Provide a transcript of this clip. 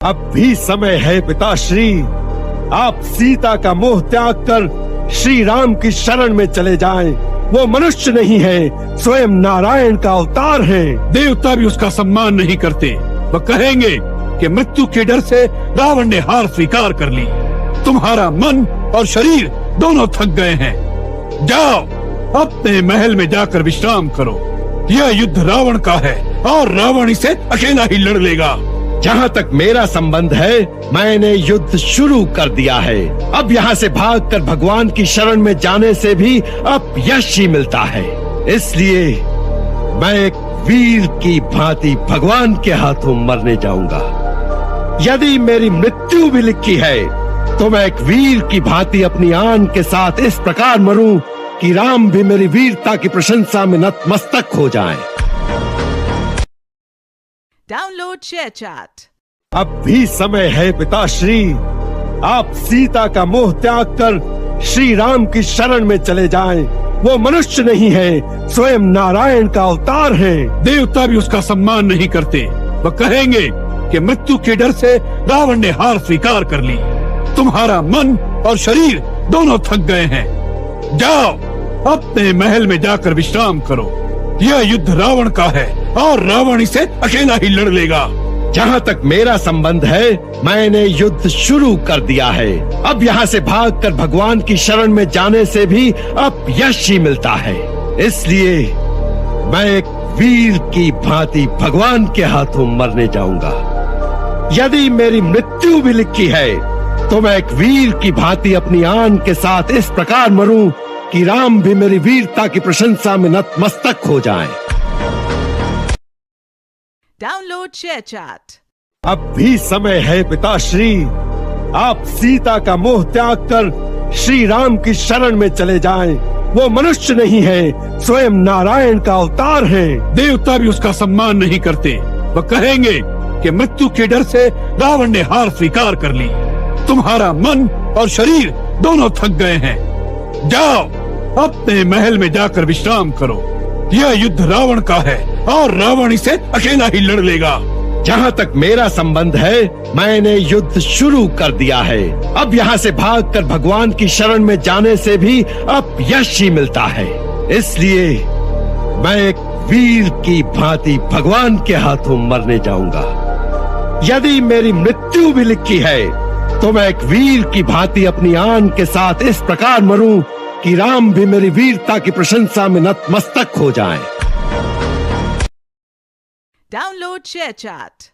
अब भी समय है पिताश्री, आप सीता का मोह त्याग कर श्री राम की शरण में चले जाएं। वो मनुष्य नहीं है, स्वयं नारायण का अवतार है। देवता भी उसका सम्मान नहीं करते। वह कहेंगे कि मृत्यु के डर से रावण ने हार स्वीकार कर ली। तुम्हारा मन और शरीर दोनों थक गए हैं। जाओ अपने महल में जाकर विश्राम करो। यह युद्ध रावण का है और रावण इसे अकेला ही लड़ लेगा। जहाँ तक मेरा संबंध है, मैंने युद्ध शुरू कर दिया है। अब यहाँ से भागकर भगवान की शरण में जाने से भी अब यश ही मिलता है। इसलिए मैं एक वीर की भांति भगवान के हाथों मरने जाऊंगा। यदि मेरी मृत्यु भी लिखी है तो मैं एक वीर की भांति अपनी आन के साथ इस प्रकार मरूं कि राम भी मेरी वीरता की प्रशंसा में नतमस्तक हो जाएं। Download share chat. अब भी समय है पिताश्री, आप सीता का मोह त्याग कर श्री राम की शरण में चले जाएं। वो मनुष्य नहीं है, स्वयं नारायण का अवतार है। देवता भी उसका सम्मान नहीं करते। वह कहेंगे कि मृत्यु के डर से रावण ने हार स्वीकार कर ली। तुम्हारा मन और शरीर दोनों थक गए हैं। जाओ अपने महल में जाकर विश्राम करो। यह युद्ध रावण का है और रावण इसे अकेला ही लड़ लेगा। जहाँ तक मेरा संबंध है, मैंने युद्ध शुरू कर दिया है। अब यहाँ से भागकर भगवान की शरण में जाने से भी अब यश ही मिलता है। इसलिए मैं एक वीर की भांति भगवान के हाथों मरने जाऊंगा। यदि मेरी मृत्यु भी लिखी है तो मैं एक वीर की भांति अपनी आन के साथ इस प्रकार मरूं कि राम भी मेरी वीरता की प्रशंसा में नतमस्तक हो जाएं। Download share chat. अब भी समय है पिताश्री, आप सीता का मोह त्याग कर श्री राम की शरण में चले जाएं। वो मनुष्य नहीं है, स्वयं नारायण का अवतार है। देवता भी उसका सम्मान नहीं करते। वह कहेंगे कि मृत्यु के डर से रावण ने हार स्वीकार कर ली। तुम्हारा मन और शरीर दोनों थक गए हैं। जाओ अपने महल में जाकर विश्राम करो। यह युद्ध रावण का है और रावण इसे अकेला ही लड़ लेगा। जहाँ तक मेरा संबंध है, मैंने युद्ध शुरू कर दिया है। अब यहाँ से भागकर भगवान की शरण में जाने से भी अब यश ही मिलता है। इसलिए मैं एक वीर की भांति भगवान के हाथों मरने जाऊंगा। यदि मेरी मृत्यु भी लिखी है तो मैं एक वीर की भांति अपनी आन के साथ इस प्रकार मरूं कि राम भी मेरी वीरता की प्रशंसा में नतमस्तक हो जाएं। Download share chat.